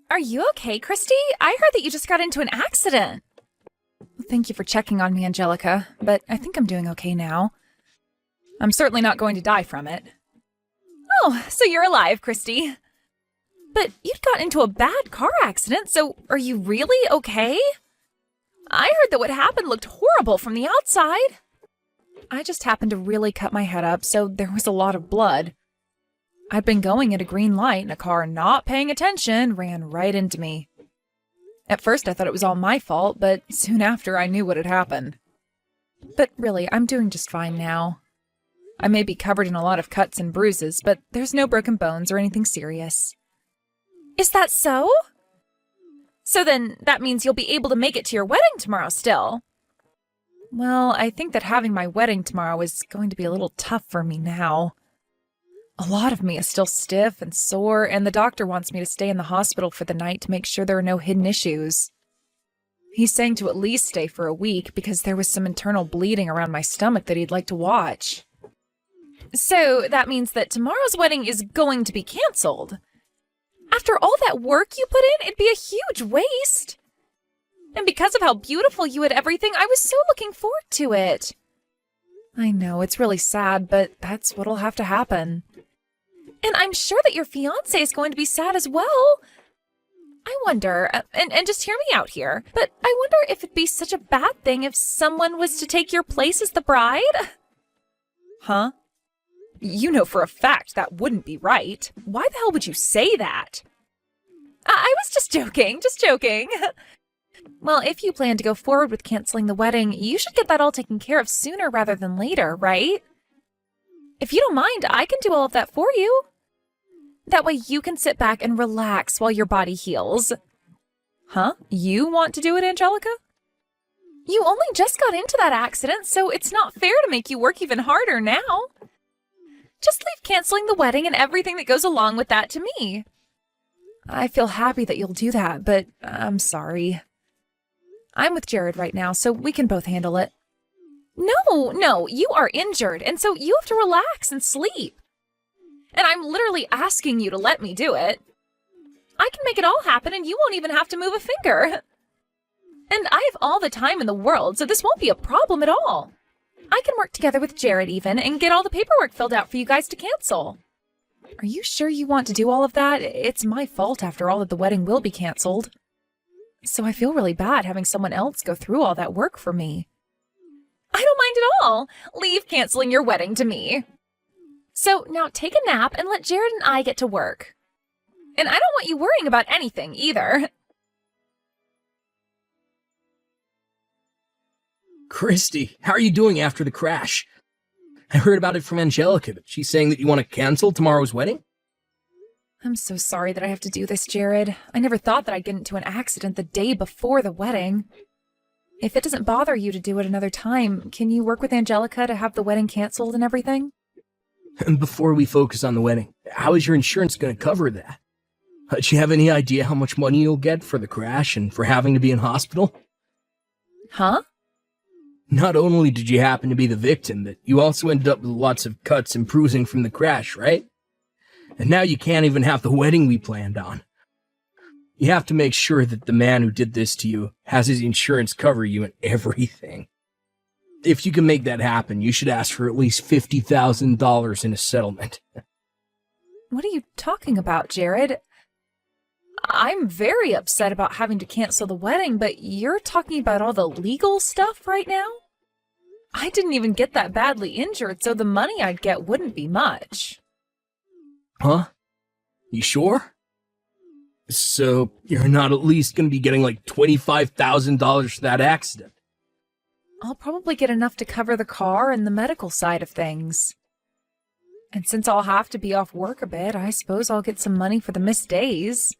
Are you okay, Christy? I heard that you just got into an accident. Thank you for checking on me, Angelica, but I think I'm doing okay now. I'm certainly not going to die from it. Oh, so you're alive, Christy. But you'd got into a bad car accident, so are you really okay? I heard that what happened looked horrible from the outside. I just happened to really cut my head up, so there was a lot of blood. I'd been going at a green light, and a car not paying attention ran right into me. At first, I thought it was all my fault, but soon after, I knew what had happened. But really, I'm doing just fine now. I may be covered in a lot of cuts and bruises, but there's no broken bones or anything serious. Is that so? So then, that means you'll be able to make it to your wedding tomorrow still. Well, I think that having my wedding tomorrow is going to be a little tough for me now. A lot of me is still stiff and sore, and the doctor wants me to stay in the hospital for the night to make sure there are no hidden issues. He's saying to at least stay for a week because there was some internal bleeding around my stomach that he'd like to watch. So that means that tomorrow's wedding is going to be canceled. After all that work you put in, it'd be a huge waste. And because of how beautiful you had everything, I was so looking forward to it. I know, it's really sad, but that's what'll have to happen. And I'm sure that your fiancé is going to be sad as well. I wonder, and just hear me out here, but I wonder if it'd be such a bad thing if someone was to take your place as the bride? Huh? You know for a fact that wouldn't be right. Why the hell would you say that? I was just joking. Well, if you plan to go forward with canceling the wedding, you should get that all taken care of sooner rather than later, right? If you don't mind, I can do all of that for you. That way you can sit back and relax while your body heals. Huh? You want to do it, Angelica? You only just got into that accident, so it's not fair to make you work even harder now. Just leave canceling the wedding and everything that goes along with that to me. I feel happy that you'll do that, but I'm sorry. I'm with Jared right now, so we can both handle it. No, you are injured, and so you have to relax and sleep. And I'm literally asking you to let me do it. I can make it all happen, and you won't even have to move a finger. And I have all the time in the world, so this won't be a problem at all. I can work together with Jared even and get all the paperwork filled out for you guys to cancel. Are you sure you want to do all of that? It's my fault, after all, that the wedding will be canceled. So I feel really bad having someone else go through all that work for me. I don't mind at all. Leave canceling your wedding to me. So now take a nap and let Jared and I get to work. And I don't want you worrying about anything either. Christy, how are you doing after the crash? I heard about it from Angelica, but she's saying that you want to cancel tomorrow's wedding? I'm so sorry that I have to do this, Jared. I never thought that I'd get into an accident the day before the wedding. If it doesn't bother you to do it another time, can you work with Angelica to have the wedding canceled and everything? And before we focus on the wedding, how is your insurance going to cover that? Do you have any idea how much money you'll get for the crash and for having to be in hospital? Huh? Not only did you happen to be the victim, but you also ended up with lots of cuts and bruising from the crash, right? And now you can't even have the wedding we planned on. You have to make sure that the man who did this to you has his insurance cover you and everything. If you can make that happen, you should ask for at least $50,000 in a settlement. What are you talking about, Jared? I'm very upset about having to cancel the wedding, but you're talking about all the legal stuff right now? I didn't even get that badly injured, so the money I'd get wouldn't be much. Huh? You sure? So you're not at least going to be getting like $25,000 for that accident? I'll probably get enough to cover the car and the medical side of things. And since I'll have to be off work a bit, I suppose I'll get some money for the missed days.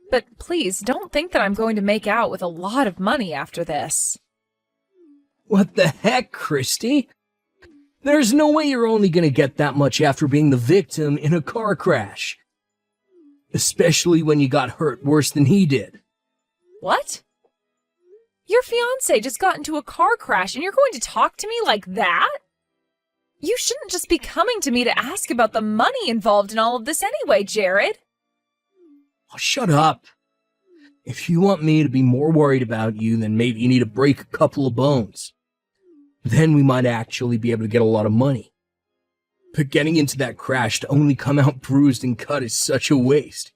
But please, don't think that I'm going to make out with a lot of money after this. What the heck, Christy? There's no way you're only going to get that much after being the victim in a car crash. Especially when you got hurt worse than he did. What? Your fiancé just got into a car crash and you're going to talk to me like that? You shouldn't just be coming to me to ask about the money involved in all of this anyway, Jared. Oh, shut up. If you want me to be more worried about you, then maybe you need to break a couple of bones. Then we might actually be able to get a lot of money. But getting into that crash to only come out bruised and cut is such a waste.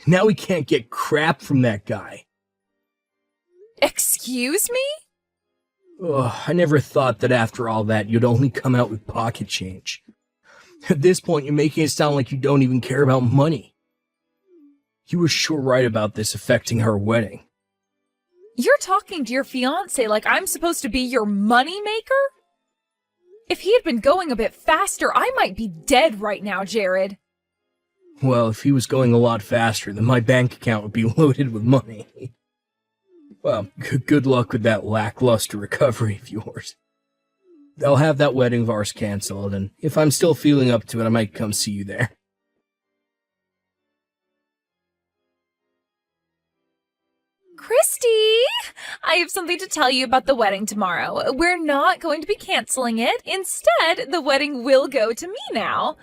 Now we can't get crap from that guy. Excuse me? Ugh, I never thought that after all that you'd only come out with pocket change. At this point, you're making it sound like you don't even care about money. You were sure right about this affecting our wedding. You're talking to your fiancé like I'm supposed to be your moneymaker? If he had been going a bit faster, I might be dead right now, Jared. Well, if he was going a lot faster, then my bank account would be loaded with money. Well, good luck with that lackluster recovery of yours. I'll have that wedding of ours cancelled, and if I'm still feeling up to it, I might come see you there. Christy! I have something to tell you about the wedding tomorrow. We're not going to be canceling it. Instead, the wedding will go to me now.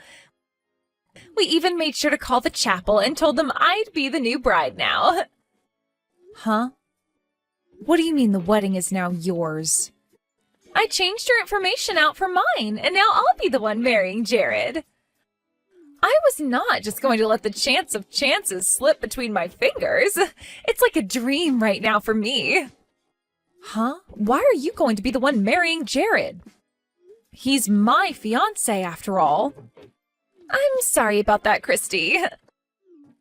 We even made sure to call the chapel and told them I'd be the new bride now. Huh? What do you mean the wedding is now yours? I changed your information out for mine, and now I'll be the one marrying Jared. I was not just going to let the chance of chances slip between my fingers. It's like a dream right now for me. Huh? Why are you going to be the one marrying Jared? He's my fiancé, after all. I'm sorry about that, Christy.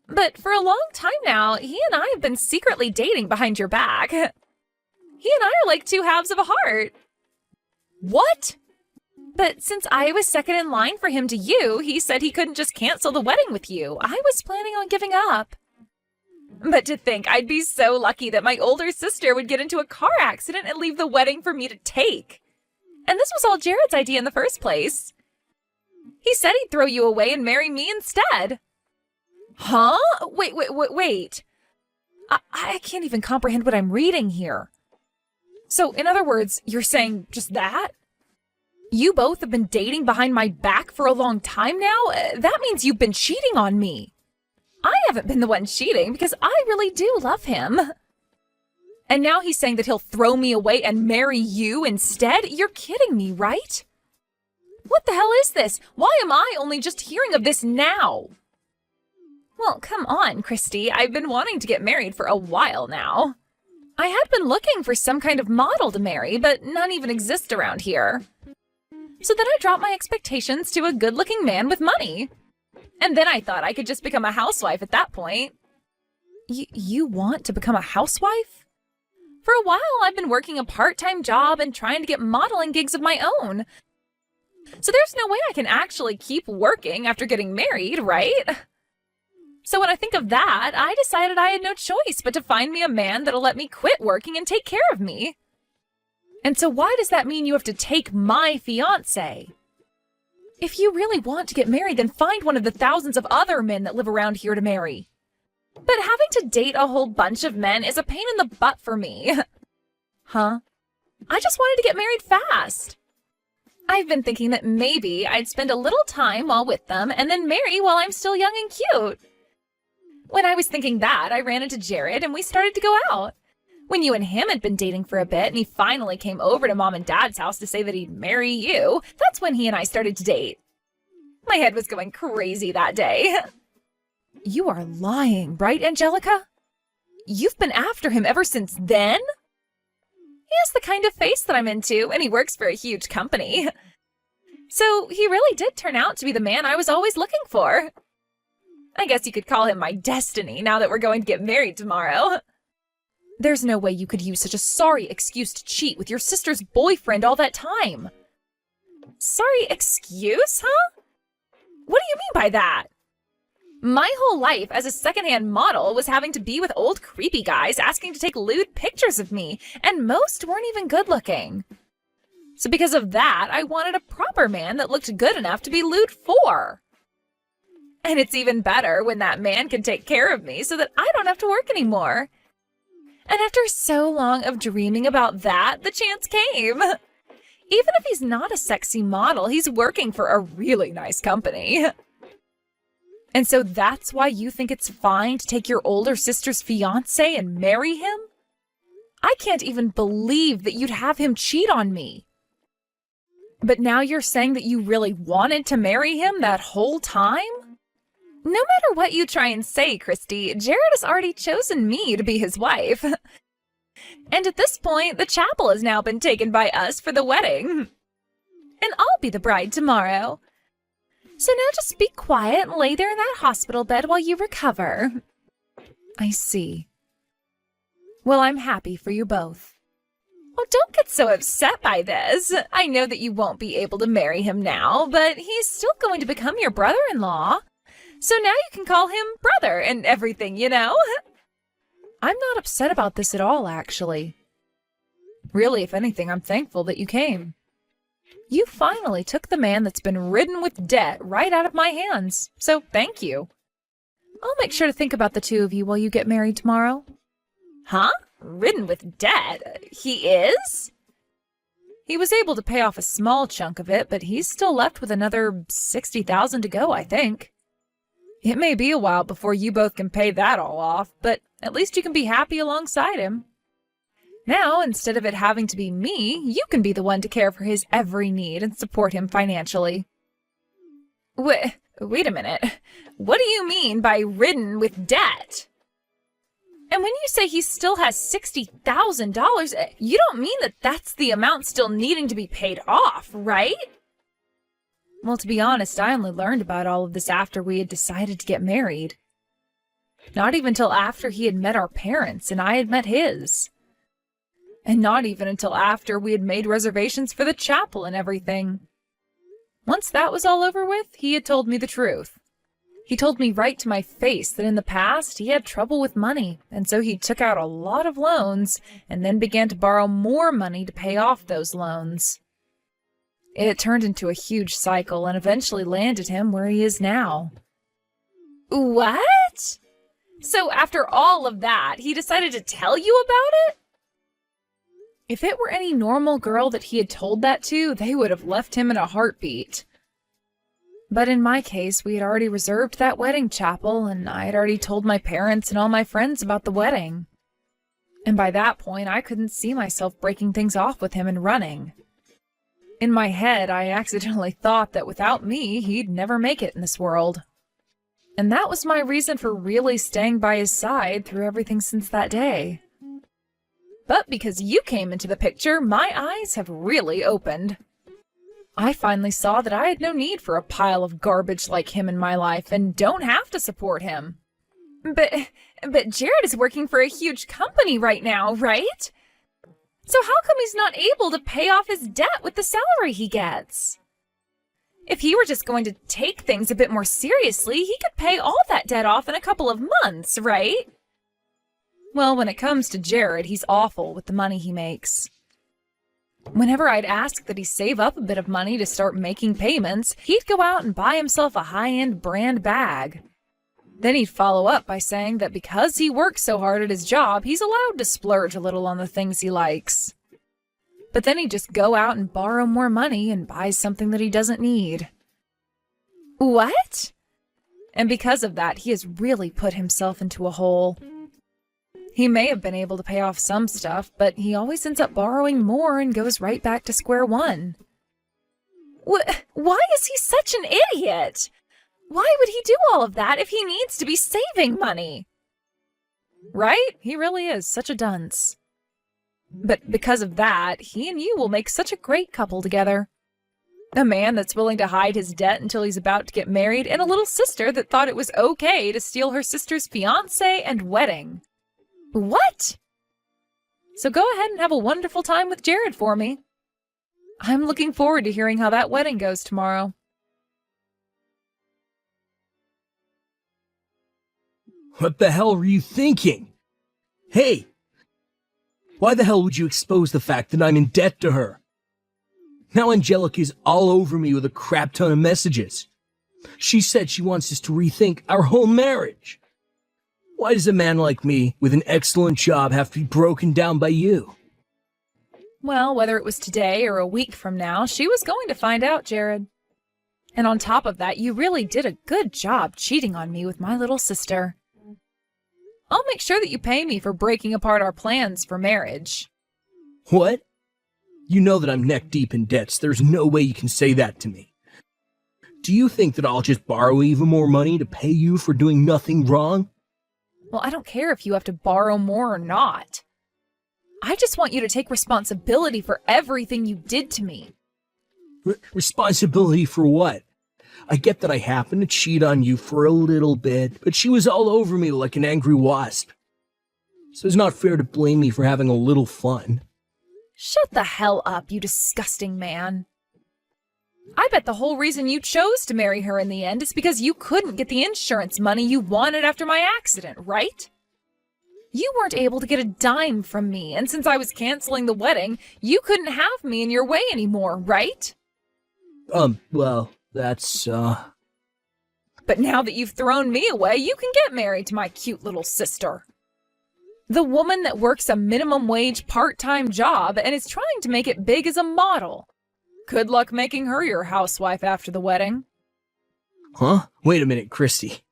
But for a long time now, he and I have been secretly dating behind your back. He and I are like two halves of a heart. What? But since I was second in line for him to you, he said he couldn't just cancel the wedding with you. I was planning on giving up. But to think I'd be so lucky that my older sister would get into a car accident and leave the wedding for me to take. And this was all Jared's idea in the first place. He said he'd throw you away and marry me instead. Huh? Wait. I can't even comprehend what I'm reading here. So, in other words, you're saying just that? You both have been dating behind my back for a long time now? That means you've been cheating on me. I haven't been the one cheating because I really do love him. And now he's saying that he'll throw me away and marry you instead? You're kidding me, right? What the hell is this? Why am I only just hearing of this now? Well, come on, Christy. I've been wanting to get married for a while now. I had been looking for some kind of model to marry, but none even exist around here. So then I dropped my expectations to a good-looking man with money. And then I thought I could just become a housewife at that point. You want to become a housewife? For a while, I've been working a part-time job and trying to get modeling gigs of my own. So there's no way I can actually keep working after getting married, right? So when I think of that, I decided I had no choice but to find me a man that'll let me quit working and take care of me. And so why does that mean you have to take my fiancé? If you really want to get married, then find one of the thousands of other men that live around here to marry. But having to date a whole bunch of men is a pain in the butt for me. Huh? I just wanted to get married fast. I've been thinking that maybe I'd spend a little time while with them and then marry while I'm still young and cute. When I was thinking that, I ran into Jared and we started to go out. When you and him had been dating for a bit and he finally came over to Mom and Dad's house to say that he'd marry you, that's when he and I started to date. My head was going crazy that day. You are lying, right, Angelica? You've been after him ever since then? He has the kind of face that I'm into, and he works for a huge company. So he really did turn out to be the man I was always looking for. I guess you could call him my destiny now that we're going to get married tomorrow. There's no way you could use such a sorry excuse to cheat with your sister's boyfriend all that time. Sorry excuse, huh? What do you mean by that? My whole life as a secondhand model was having to be with old creepy guys asking to take lewd pictures of me, and most weren't even good looking. So because of that, I wanted a proper man that looked good enough to be lewd for. And it's even better when that man can take care of me so that I don't have to work anymore. And after so long of dreaming about that, the chance came. Even if he's not a sexy model, he's working for a really nice company. And so that's why you think it's fine to take your older sister's fiancé and marry him? I can't even believe that you'd have him cheat on me. But now you're saying that you really wanted to marry him that whole time? No matter what you try and say, Christy, Jared has already chosen me to be his wife. And at this point, the chapel has now been taken by us for the wedding. And I'll be the bride tomorrow. So now just be quiet and lay there in that hospital bed while you recover. I see. Well, I'm happy for you both. Oh, don't get so upset by this. I know that you won't be able to marry him now, but he's still going to become your brother-in-law. So now you can call him brother and everything, you know? I'm not upset about this at all, actually. Really, if anything, I'm thankful that you came. You finally took the man that's been ridden with debt right out of my hands, so thank you. I'll make sure to think about the two of you while you get married tomorrow. Huh? Ridden with debt? He is? He was able to pay off a small chunk of it, but he's still left with another $60,000 to go, I think. It may be a while before you both can pay that all off, but at least you can be happy alongside him. Now, instead of it having to be me, you can be the one to care for his every need and support him financially. Wait a minute. What do you mean by ridden with debt? And when you say he still has $60,000, you don't mean that that's the amount still needing to be paid off, right? Well, to be honest, I only learned about all of this after we had decided to get married. Not even till after he had met our parents and I had met his. And not even until after we had made reservations for the chapel and everything. Once that was all over with, he had told me the truth. He told me right to my face that in the past he had trouble with money, and so he took out a lot of loans and then began to borrow more money to pay off those loans. It turned into a huge cycle and eventually landed him where he is now. What? So after all of that, he decided to tell you about it? If it were any normal girl that he had told that to, they would have left him in a heartbeat. But in my case, we had already reserved that wedding chapel, and I had already told my parents and all my friends about the wedding. And by that point, I couldn't see myself breaking things off with him and running. In my head, I accidentally thought that without me, he'd never make it in this world. And that was my reason for really staying by his side through everything since that day. But because you came into the picture, my eyes have really opened. I finally saw that I had no need for a pile of garbage like him in my life and don't have to support him. But Jared is working for a huge company right now, right? So how come he's not able to pay off his debt with the salary he gets? If he were just going to take things a bit more seriously, he could pay all that debt off in a couple of months, right? Well, when it comes to Jared, he's awful with the money he makes. Whenever I'd ask that he save up a bit of money to start making payments, he'd go out and buy himself a high-end brand bag. Then he'd follow up by saying that because he works so hard at his job, he's allowed to splurge a little on the things he likes. But then he'd just go out and borrow more money and buy something that he doesn't need. What? And because of that, he has really put himself into a hole. He may have been able to pay off some stuff, but he always ends up borrowing more and goes right back to square one. Why is he such an idiot? Why would he do all of that if he needs to be saving money? Right? He really is such a dunce. But because of that, he and you will make such a great couple together. A man that's willing to hide his debt until he's about to get married, and a little sister that thought it was okay to steal her sister's fiancé and wedding. What? So go ahead and have a wonderful time with Jared for me. I'm looking forward to hearing how that wedding goes tomorrow. What the hell were you thinking? Hey! Why the hell would you expose the fact that I'm in debt to her? Now Angelica's all over me with a crap ton of messages. She said she wants us to rethink our whole marriage. Why does a man like me, with an excellent job, have to be broken down by you? Well, whether it was today or a week from now, she was going to find out, Jared. And on top of that, you really did a good job cheating on me with my little sister. I'll make sure that you pay me for breaking apart our plans for marriage. What? You know that I'm neck deep in debts. There's no way you can say that to me. Do you think that I'll just borrow even more money to pay you for doing nothing wrong? Well, I don't care if you have to borrow more or not. I just want you to take responsibility for everything you did to me. Responsibility for what? I get that I happened to cheat on you for a little bit, but she was all over me like an angry wasp. So it's not fair to blame me for having a little fun. Shut the hell up, you disgusting man. I bet the whole reason you chose to marry her in the end is because you couldn't get the insurance money you wanted after my accident, right? You weren't able to get a dime from me, and since I was canceling the wedding, you couldn't have me in your way anymore, right? Well, that's, But now that you've thrown me away, you can get married to my cute little sister. The woman that works a minimum wage part-time job and is trying to make it big as a model. Good luck making her your housewife after the wedding. Huh? Wait a minute, Christy.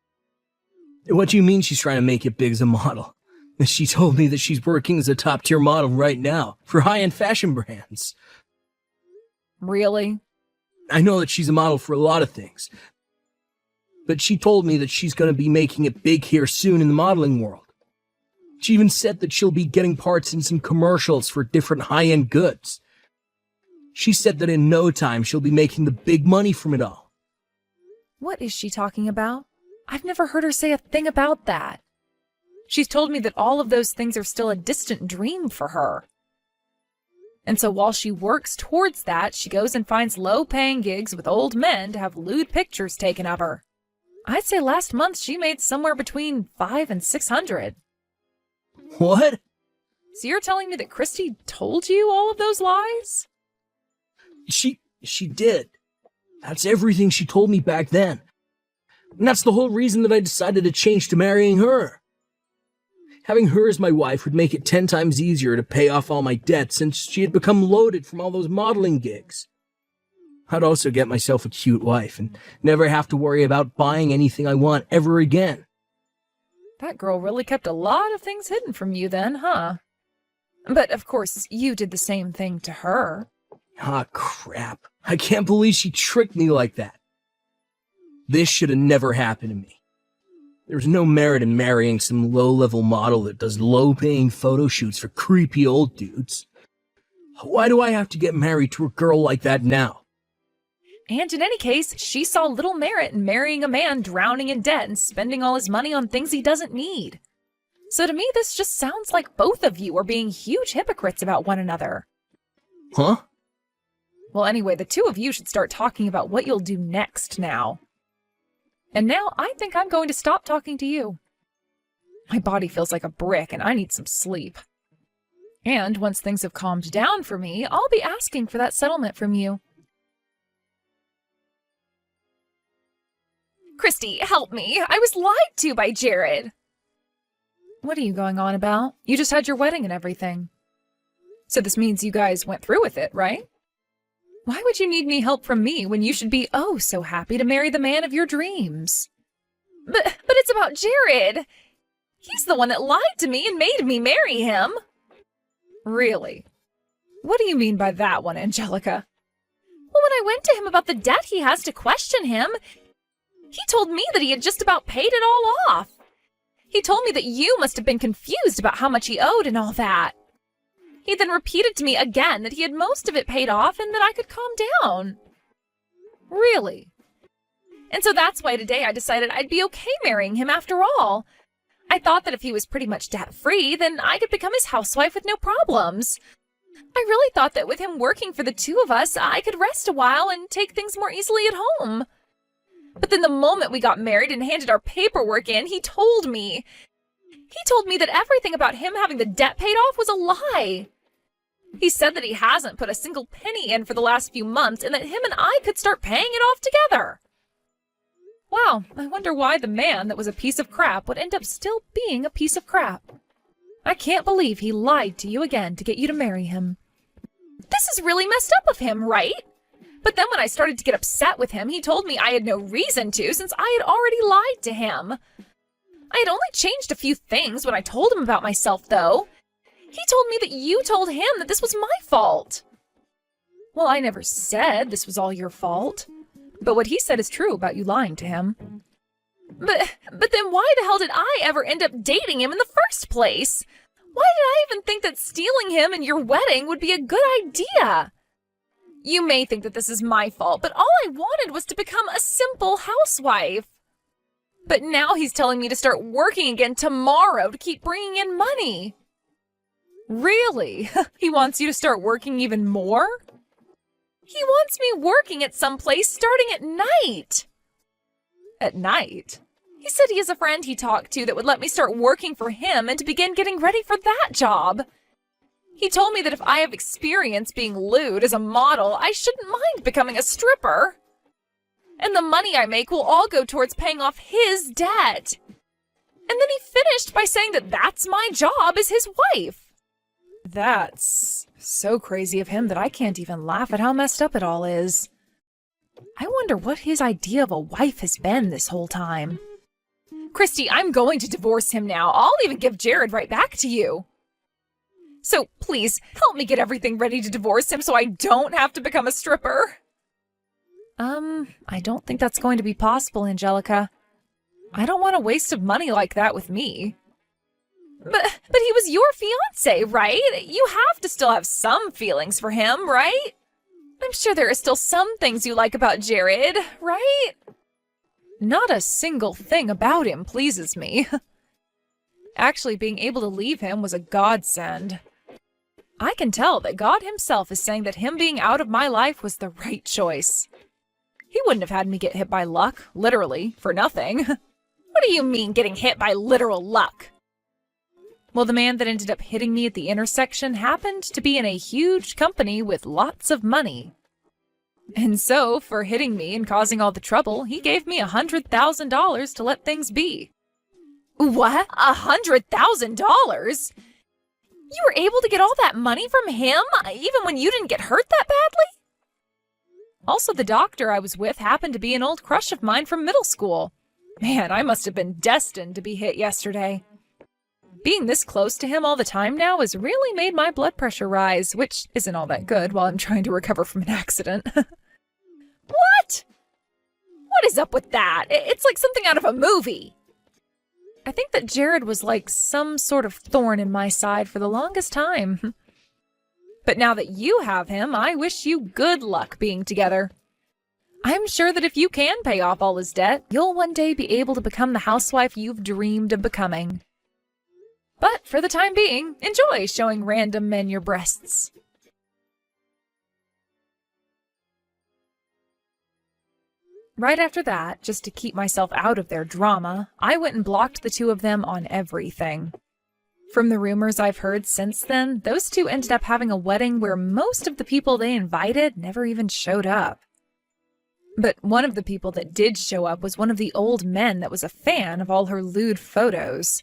What do you mean she's trying to make it big as a model? She told me that she's working as a top-tier model right now for high-end fashion brands. Really? I know that she's a model for a lot of things. But she told me that she's going to be making it big here soon in the modeling world. She even said that she'll be getting parts in some commercials for different high-end goods. She said that in no time she'll be making the big money from it all. What is she talking about? I've never heard her say a thing about that. She's told me that all of those things are still a distant dream for her. And so while she works towards that, she goes and finds low-paying gigs with old men to have lewd pictures taken of her. I'd say last month she made somewhere between $500 and $600. What? So you're telling me that Christy told you all of those lies? She did. That's everything she told me back then. And that's the whole reason that I decided to change to marrying her. Having her as my wife would make it 10 times easier to pay off all my debts since she had become loaded from all those modeling gigs. I'd also get myself a cute wife and never have to worry about buying anything I want ever again. That girl really kept a lot of things hidden from you then, huh? But of course, you did the same thing to her. Ah, crap. I can't believe she tricked me like that. This should have never happened to me. There's no merit in marrying some low-level model that does low-paying photo shoots for creepy old dudes. Why do I have to get married to a girl like that now? And in any case, she saw little merit in marrying a man drowning in debt and spending all his money on things he doesn't need. So to me, this just sounds like both of you are being huge hypocrites about one another. Huh? Well, anyway, the two of you should start talking about what you'll do next now. And now I think I'm going to stop talking to you. My body feels like a brick and I need some sleep. And once things have calmed down for me, I'll be asking for that settlement from you. Christy, help me. I was lied to by Jared. What are you going on about? You just had your wedding and everything. So this means you guys went through with it, right? Why would you need any help from me when you should be oh so happy to marry the man of your dreams? But it's about Jared. He's the one that lied to me and made me marry him. Really? What do you mean by that one, Angelica? Well, when I went to him about the debt he has to question him, he told me that he had just about paid it all off. He told me that you must have been confused about how much he owed and all that. He then repeated to me again that he had most of it paid off and that I could calm down. Really? And so that's why today I decided I'd be okay marrying him after all. I thought that if he was pretty much debt-free, then I could become his housewife with no problems. I really thought that with him working for the two of us, I could rest a while and take things more easily at home. But then the moment we got married and handed our paperwork in, he told me that everything about him having the debt paid off was a lie. He said that he hasn't put a single penny in for the last few months and that him and I could start paying it off together. Wow, I wonder why the man that was a piece of crap would end up still being a piece of crap. I can't believe he lied to you again to get you to marry him. This is really messed up of him, right? But then when I started to get upset with him, he told me I had no reason to since I had already lied to him. I had only changed a few things when I told him about myself, though. He told me that you told him that this was my fault. Well, I never said this was all your fault. But what he said is true about you lying to him. But then why the hell did I ever end up dating him in the first place? Why did I even think that stealing him and your wedding would be a good idea? You may think that this is my fault, but all I wanted was to become a simple housewife. But now he's telling me to start working again tomorrow to keep bringing in money. Really? He wants you to start working even more? He wants me working at some place starting at night. At night? He said he has a friend he talked to that would let me start working for him and to begin getting ready for that job. He told me that if I have experience being lewd as a model, I shouldn't mind becoming a stripper. And the money I make will all go towards paying off his debt. And then he finished by saying that that's my job as his wife. That's so crazy of him that I can't even laugh at how messed up it all is. I wonder what his idea of a wife has been this whole time. Christy, I'm going to divorce him now. I'll even give Jared right back to you. So please, help me get everything ready to divorce him so I don't have to become a stripper. I don't think that's going to be possible, Angelica. I don't want a waste of money like that with me. But he was your fiancé, right? You have to still have some feelings for him, right? I'm sure there are still some things you like about Jared, right? Not a single thing about him pleases me. Actually, being able to leave him was a godsend. I can tell that God himself is saying that him being out of my life was the right choice. He wouldn't have had me get hit by luck, literally, for nothing. What do you mean, getting hit by literal luck? Well, the man that ended up hitting me at the intersection happened to be in a huge company with lots of money. And so, for hitting me and causing all the trouble, he gave me $100,000 to let things be. What? $100,000? You were able to get all that money from him, even when you didn't get hurt that badly? Also, the doctor I was with happened to be an old crush of mine from middle school. Man, I must have been destined to be hit yesterday. Being this close to him all the time now has really made my blood pressure rise, which isn't all that good while I'm trying to recover from an accident. What? What is up with that? It's like something out of a movie. I think that Jared was like some sort of thorn in my side for the longest time. But now that you have him, I wish you good luck being together. I'm sure that if you can pay off all his debt, you'll one day be able to become the housewife you've dreamed of becoming. But for the time being, enjoy showing random men your breasts. Right after that, just to keep myself out of their drama, I went and blocked the two of them on everything. From the rumors I've heard since then, those two ended up having a wedding where most of the people they invited never even showed up. But one of the people that did show up was one of the old men that was a fan of all her lewd photos.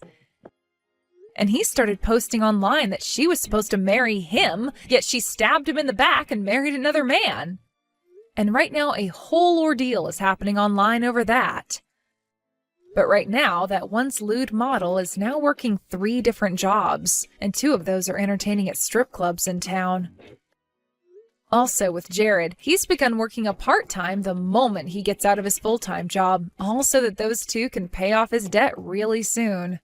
And he started posting online that she was supposed to marry him, yet she stabbed him in the back and married another man. And right now, a whole ordeal is happening online over that. But right now, that once lewd model is now working 3 different jobs, and 2 of those are entertaining at strip clubs in town. Also, with Jared, he's begun working a part-time the moment he gets out of his full-time job, all so that those 2 can pay off his debt really soon.